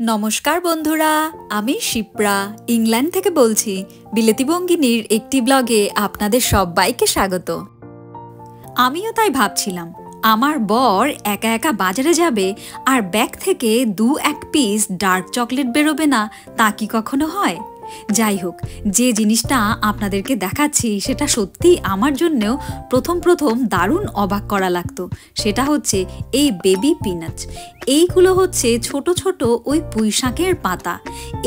নমস্কার বন্ধুরা, আমি শিপ্রা ইংল্যান্ড থেকে বলছি। বিলেতি বঙ্গিনীর একটি ব্লগে আপনাদের সবাইকে স্বাগত। আমিও তাই ভাবছিলাম, আমার বর একা একা বাজারে যাবে আর ব্যাগ থেকে 2-1 পিস ডার্ক চকলেট বেরোবে না, তা কি কখনো হয়? যাই হোক, যে জিনিসটা আপনাদেরকে দেখাচ্ছি সেটা সত্যি আমার জন্যও প্রথম দারুণ অবাক করা লাগতো। সেটা হচ্ছে এই বেবি পিনাটস। এইগুলো হচ্ছে ছোট ছোট ওই পুঁইশাকের পাতা।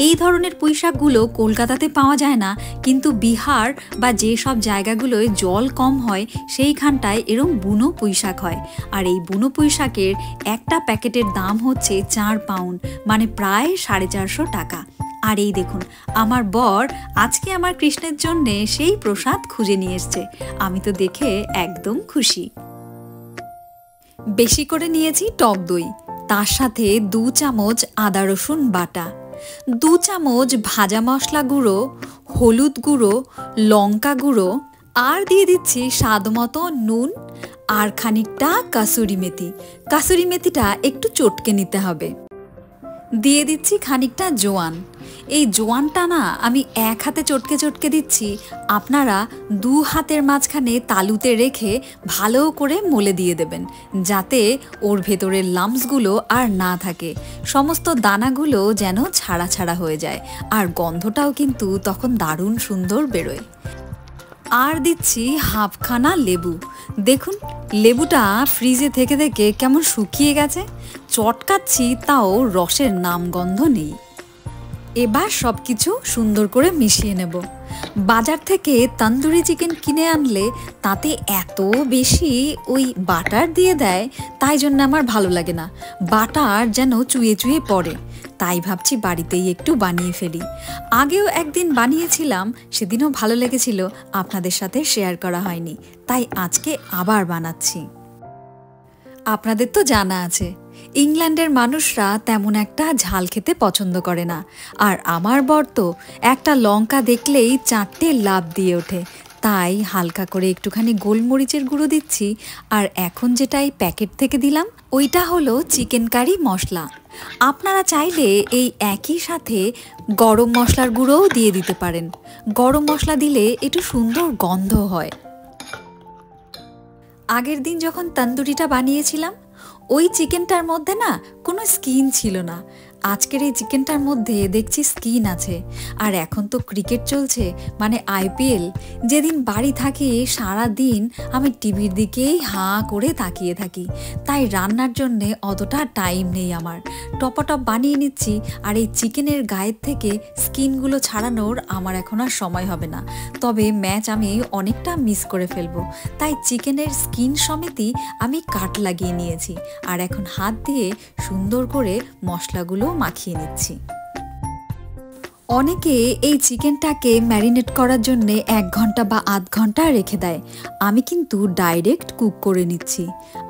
এই ধরনের পুঁইশাকগুলো কলকাতাতে পাওয়া যায় না, কিন্তু বিহার বা যে সব জায়গাগুলোয় জল কম হয় সেইখানটায় এরম বুনো পুঁইশাক হয়। আর এই বুনো পুঁইশাকের একটা প্যাকেটের দাম হচ্ছে 4 পাউন্ড, মানে প্রায় 450 টাকা। আর এই দেখুন, আমার বর আজকে আমার কৃষ্ণের জন্যে সেই প্রসাদ খুঁজে নিয়ে এসছে। আমি তো দেখে একদম খুশি। বেশি করে নিয়েছি টক দই, তার সাথে 2 চামচ আদা রসুন বাটা, 2 চামচ ভাজা মশলা গুঁড়ো, হলুদ গুঁড়ো, লঙ্কা গুঁড়ো, আর দিয়ে দিচ্ছি স্বাদ মতো নুন আর খানিকটা কাসুরি মেথি। কাসুরি মেথিটা একটু চটকে নিতে হবে। দিয়ে দিচ্ছি খানিকটা জোয়ান। এই জোয়ানটা না আমি এক হাতে চটকে চটকে দিচ্ছি, আপনারা 2 হাতের মাঝখানে তালুতে রেখে ভালো করে মলে দিয়ে দেবেন, যাতে ওর ভেতরের লাম্পসগুলো আর না থাকে, সমস্ত দানাগুলো যেন ছাড়া ছাড়া হয়ে যায়, আর গন্ধটাও কিন্তু তখন দারুণ সুন্দর বেরোয়। আর দিচ্ছি হাফখানা লেবু। দেখুন, লেবুটা ফ্রিজে থেকে থেকে কেমন শুকিয়ে গেছে, চটকাচ্ছি তাও রসের নামগন্ধ নেই। এবার সব কিছু সুন্দর করে মিশিয়ে নেব। বাজার থেকে তন্দুরি চিকেন কিনে আনলে তাতে এত বেশি ওই বাটার দিয়ে দেয়, তাই জন্য আমার ভালো লাগে না। বাটার যেন চুয়ে চুয়ে পড়ে, তাই ভাবছি বাড়িতেই একটু বানিয়ে ফেলি। আগেও একদিন বানিয়েছিলাম, সেদিনও ভালো লেগেছিল, আপনাদের সাথে শেয়ার করা হয়নি, তাই আজকে আবার বানাচ্ছি। আপনাদের তো জানা আছে, ইংল্যান্ডের মানুষরা তেমন একটা ঝাল খেতে পছন্দ করে না, আর আমার বর তো একটা লঙ্কা দেখলেই 4টে লাফ দিয়ে ওঠে। তাই হালকা করে একটুখানি গোলমরিচের গুঁড়ো দিচ্ছি। আর এখন যেটা এই প্যাকেট থেকে দিলাম ওইটা হলো চিকেন কারি মশলা। আপনারা চাইলে এই একই সাথে গরম মশলার গুঁড়োও দিয়ে দিতে পারেন। গরম মশলা দিলে একটু সুন্দর গন্ধ হয়। আগের দিন যখন তন্দুরিটা বানিয়েছিলাম, ওই চিকেনটার মধ্যে না কোনো স্কিন ছিল না। আজকের এই চিকেনটার মধ্যে দেখছি স্কিন আছে। আর এখন তো ক্রিকেট চলছে, মানে IPL। যেদিন বাড়ি থাকি সারা দিন আমি টিভির দিকেই হাঁ করে তাকিয়ে থাকি, তাই রান্নার জন্যে অতটা টাইম নেই আমার। টপাটপ বানিয়ে নিচ্ছি, আর এই চিকেনের গায়ের থেকে স্কিনগুলো ছাড়ানোর আমার এখন আর সময় হবে না। তবে ম্যাচ আমি অনেকটা মিস করে ফেলবো, তাই চিকেনের স্কিন সমেতই আমি কাট লাগিয়ে নিয়েছি। আর এখন হাত দিয়ে সুন্দর করে মশলাগুলো মাখিয়ে নিচ্ছি। অনেকে এই চিকেনটাকে ম্যারিনেট করার জন্য 1 ঘন্টা বা আধ ঘন্টা রেখে দেয়, আমি কিন্তু ডাইরেক্ট কুক করে নিচ্ছি।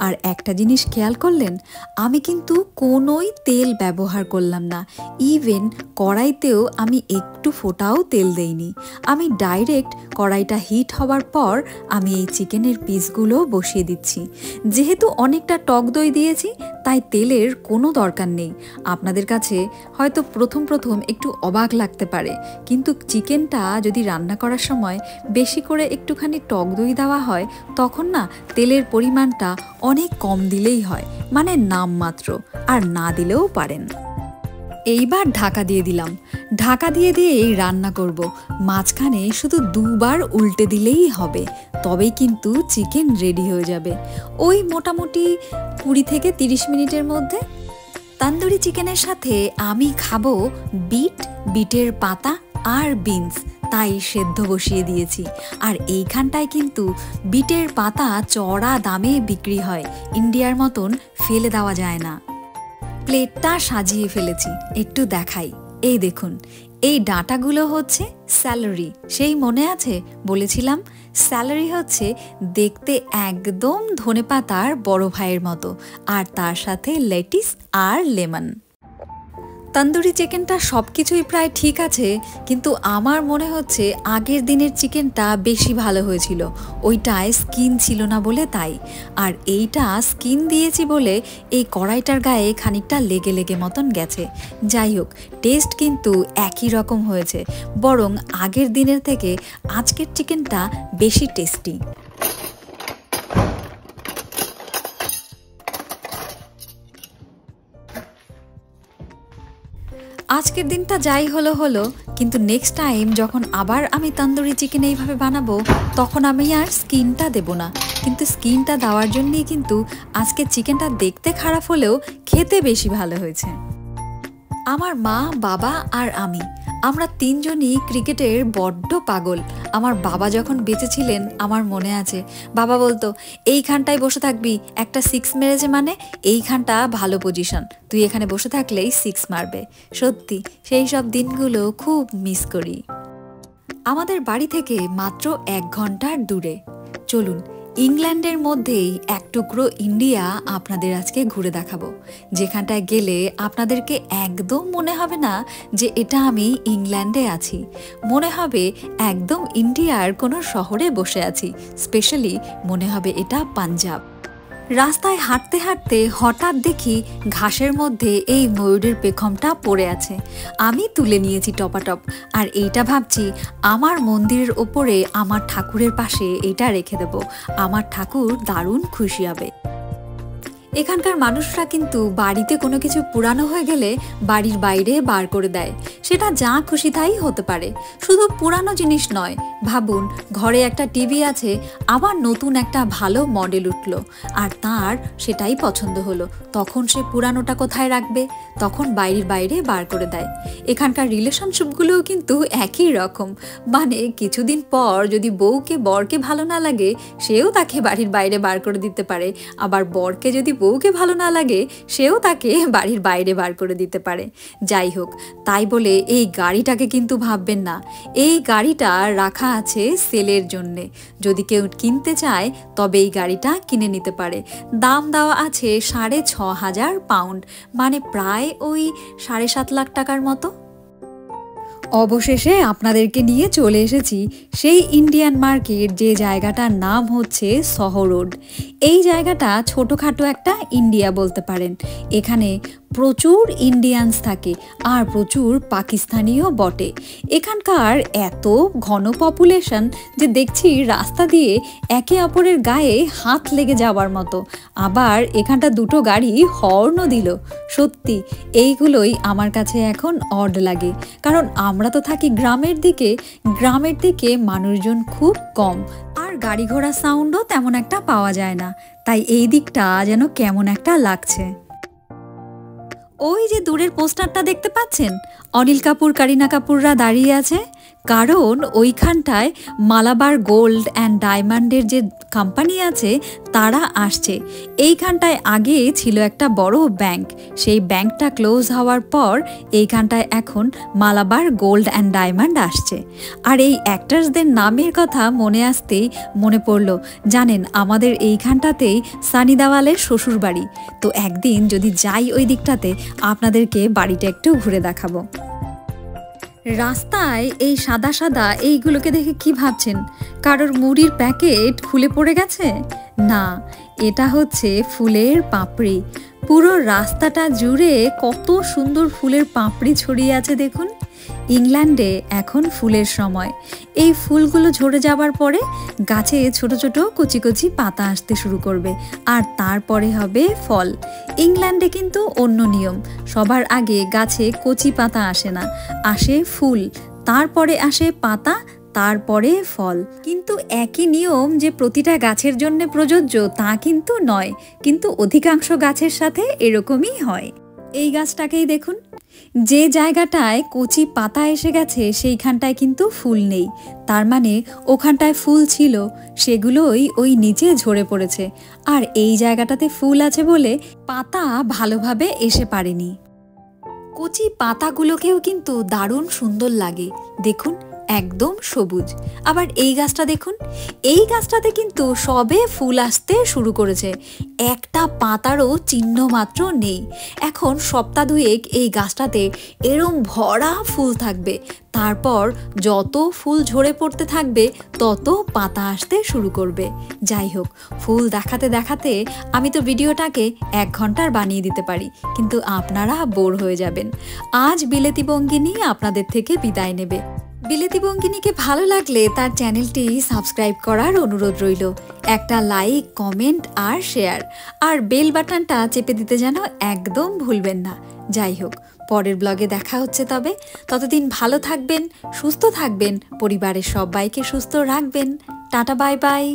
আর একটা জিনিস খেয়াল করলেন, আমি কিন্তু কোনোই তেল ব্যবহার করলাম না, ইভেন কড়াইতেও আমি একটু ফোঁটাও তেল দেইনি। আমি ডাইরেক্ট কড়াইটা হিট হওয়ার পর আমি এই চিকেনের পিসগুলো বসিয়ে দিচ্ছি। যেহেতু অনেকটা টক দই দিয়েছি, তাই তেলের কোনো দরকার নেই। আপনাদের কাছে হয়তো প্রথম একটু অবাক লাগতে পারে, কিন্তু চিকেনটা যদি রান্না করার সময় বেশি করে একটুখানি টক দই দেওয়া হয়, তখন না তেলের পরিমাণটা অনেক কম দিলেই হয়, মানে নামমাত্র, আর না দিলেও পারেন। এইবার ঢাকা দিয়ে দিলাম। ঢাকা দিয়েই রান্না করব। মাঝখানে শুধু 2 বার উল্টে দিলেই হবে, তবেই কিন্তু চিকেন রেডি হয়ে যাবে। ওই মোটামুটি 20 থেকে 30 মিনিটের মধ্যে। তন্দুরি চিকেনের সাথে আমি খাবো বিটের পাতা আর বিনস, তাই সেদ্ধ বসিয়ে দিয়েছি। আর এইখানটায় কিন্তু বিটের পাতা চড়া দামে বিক্রি হয়, ইন্ডিয়ার মতন ফেলে দেওয়া যায় না। প্লেটটা সাজিয়ে ফেলেছি, একটু দেখাই। এই দেখুন, এই ডাঁটাগুলো হচ্ছে স্যালারি। সেই মনে আছে বলেছিলাম, স্যালারি হচ্ছে দেখতে একদম ধনেপাতার বড় ভাইয়ের মতো, আর তার সাথে লেটিস আর লেমন। তন্দুরি চিকেনটা সব কিছুই প্রায় ঠিক আছে, কিন্তু আমার মনে হচ্ছে আগের দিনের চিকেনটা বেশি ভালো হয়েছিল। ওইটায় স্কিন ছিল না বলে তাই, আর এইটা স্কিন দিয়েছি বলে এই কড়াইটার গায়ে খানিকটা লেগে লেগে মতন গেছে। যাই হোক, টেস্ট কিন্তু একই রকম হয়েছে, বরং আগের দিনের থেকে আজকের চিকেনটা বেশি টেস্টি। আজকের দিনটা যাই হলো হলো, কিন্তু নেক্সট টাইম যখন আবার আমি তন্দুরি চিকেন এইভাবে বানাবো তখন আমি আর স্কিনটা দেব না। কিন্তু স্কিনটা দেওয়ার জন্যই কিন্তু আজকে চিকেনটা দেখতে খারাপ হলেও খেতে বেশি ভালো হয়েছে। আমার মা, বাবা আর আমরা তিনজনই ক্রিকেটের বড্ড পাগল। আমার বাবা যখন বেঁচে ছিলেন আমার মনে আছে, বাবা বলতো এইখানটায় বসে থাকবি, একটা সিক্স মেরেছে মানে এইখানটা ভালো পজিশন, তুই এখানে বসে থাকলেই সিক্স মারবে। সত্যি সেই সব দিনগুলো খুব মিস করি। আমাদের বাড়ি থেকে মাত্র 1 ঘন্টার দূরে। চলুন ইংল্যান্ডের মধ্যেই এক টুকরো ইন্ডিয়া আপনাদের আজকে ঘুরে দেখাবো, যেখানটায় গেলে আপনাদেরকে একদম মনে হবে না যে এটা আমি ইংল্যান্ডে আছি, মনে হবে একদম ইন্ডিয়ার কোনো শহরে বসে আছি। স্পেশালি মনে হবে এটা পাঞ্জাব। রাস্তায় হাঁটতে হাঁটতে হঠাৎ দেখি ঘাসের মধ্যে এই ময়ূরের পেখমটা পড়ে আছে। আমি তুলে নিয়েছি টপাটপ, আর এইটা ভাবছি আমার মন্দিরের ওপরে আমার ঠাকুরের পাশে এটা রেখে দেব। আমার ঠাকুর দারুণ খুশি হবে। এখানকার মানুষরা কিন্তু বাড়িতে কোনো কিছু পুরানো হয়ে গেলে বাড়ির বাইরে বার করে দেয়, সেটা যা খুশি তাই হতে পারে। শুধু পুরানো জিনিস নয়, ভাবুন ঘরে একটা টিভি আছে, আবার নতুন একটা ভালো মডেল উঠলো আর তার সেটাই পছন্দ হলো, তখন সে পুরানোটা কোথায় রাখবে? তখন বাইরের বাইরে বার করে দেয়। এখানকার রিলেশনশিপগুলোও কিন্তু একই রকম, মানে কিছুদিন পর যদি বউকে বরকে ভালো না লাগে সেও তাকে বাড়ির বাইরে বার করে দিতে পারে, আবার বরকে যদি বউকে ভালো না লাগে সেও তাকে বাড়ির বাইরে বার করে দিতে পারে। যাই হোক, তাই বলে এই গাড়িটাকে কিন্তু ভাববেন না, এই গাড়িটা রাখা আছে সেলের জন্যে। যদি কেউ কিনতে চায় তবে এই গাড়িটা কিনে নিতে পারে। দাম দেওয়া আছে 6,500 পাউন্ড, মানে প্রায় ওই 7.5 লাখ টাকার মতো। অবশেষে আপনাদেরকে নিয়ে চলে এসেছি সেই ইন্ডিয়ান মার্কেট, যে জায়গাটার নাম হচ্ছে সহ রোড। এই জায়গাটা ছোটোখাটো একটা ইন্ডিয়া বলতে পারেন। এখানে প্রচুর ইন্ডিয়ানস থাকে আর প্রচুর পাকিস্তানিও বটে। এখানকার এত ঘন পপুলেশন যে দেখছি রাস্তা দিয়ে একে অপরের গায়ে হাত লেগে যাওয়ার মতো। আবার এখানটা দুটো গাড়ি হর্নও দিল। সত্যি এইগুলোই আমার কাছে এখন অড লাগে, কারণ আমরা তো থাকি গ্রামের দিকে, গ্রামের দিকে মানুষজন খুব কম আর গাড়ি ঘোড়া সাউন্ডও তেমন একটা পাওয়া যায় না, তাই এই দিকটা যেন কেমন একটা লাগছে। ওই যে দূরের পোস্টারটা দেখতে পাচ্ছেন, অনিল কাপুর, করিনা কাপুররা দাঁড়িয়ে আছে, কারণ ওইখানটায় মালাবার গোল্ড অ্যান্ড ডায়মন্ডের যে কোম্পানি আছে তারা আসছে। এইখানটায় আগে ছিল একটা বড় ব্যাংক, সেই ব্যাংকটা ক্লোজ হওয়ার পর এইখানটায় এখন মালাবার গোল্ড অ্যান্ড ডায়মন্ড আসছে। আর এই অ্যাক্টার্সদের নামের কথা মনে আসতেই মনে পড়লো, জানেন আমাদের এইখানটাতেই সানি দেওয়ালের শ্বশুর বাড়ি। তো একদিন যদি যাই ওই দিকটাতে আপনাদেরকে বাড়িটা একটু ঘুরে দেখাবো। রাস্তায় এই সাদা সাদা এইগুলোকে দেখে কি ভাবছেন? কারোর মুড়ির প্যাকেট খুলে পড়ে গেছে? না, এটা হচ্ছে ফুলের পাপড়ি। পুরো রাস্তাটা জুড়ে কত সুন্দর ফুলের পাপড়ি ছড়িয়ে আছে দেখুন। ইংল্যান্ডে এখন ফুলের সময়। এই ফুলগুলো ঝরে যাবার পরে গাছে ছোট ছোট কচি কচি পাতা আসতে শুরু করবে, আর তারপরে হবে ফল। ইংল্যান্ডে কিন্তু অন্য নিয়ম, সবার আগে গাছে কচি পাতা আসে না, আসে ফুল, তারপরে আসে পাতা, তারপরে ফল। কিন্তু একই নিয়ম যে প্রতিটা গাছের জন্য প্রযোজ্য তা কিন্তু নয়, কিন্তু অধিকাংশ গাছের সাথে এরকমই হয়। এই গাছটাকেই দেখুন, যে জায়গাটায় কচি পাতা এসে গেছে সেইখানটায় কিন্তু ফুল নেই, তার মানে ওখানটায় ফুল ছিল, সেগুলোই ওই নিচে ঝরে পড়েছে। আর এই জায়গাটাতে ফুল আছে বলে পাতা ভালোভাবে এসে পারেনি। কচি পাতাগুলোকেও কিন্তু দারুণ সুন্দর লাগে। দেখুন একদম সবুজ। আবার এই গাছটা দেখুন, এই গাছটাতে কিন্তু সবে ফুল আসতে শুরু করেছে, একটা পাতারও চিহ্ন মাত্র নেই। এখন সপ্তাহ দুয়েক এই গাছটাতে এরম ভরা ফুল থাকবে, তারপর যত ফুল ঝরে পড়তে থাকবে তত পাতা আসতে শুরু করবে। যাই হোক, ফুল দেখাতে দেখাতে আমি তো ভিডিওটাকে 1 ঘন্টার বানিয়ে দিতে পারি, কিন্তু আপনারা বোর হয়ে যাবেন। আজ বিলেতি বঙ্গিনী আপনাদের থেকে বিদায় নেবে। বিলেতি বঙ্গিনীকে ভালো লাগলে তার চ্যানেলটি সাবস্ক্রাইব করার অনুরোধ রইল। একটা লাইক, কমেন্ট আর শেয়ার, আর বেল বাটনটা চেপে দিতে যেন একদম ভুলবেন না। যাই হোক, পরের ব্লগে দেখা হচ্ছে। তবে ততদিন ভালো থাকবেন, সুস্থ থাকবেন, পরিবারের সবাইকে সুস্থ রাখবেন। Tata, bye bye.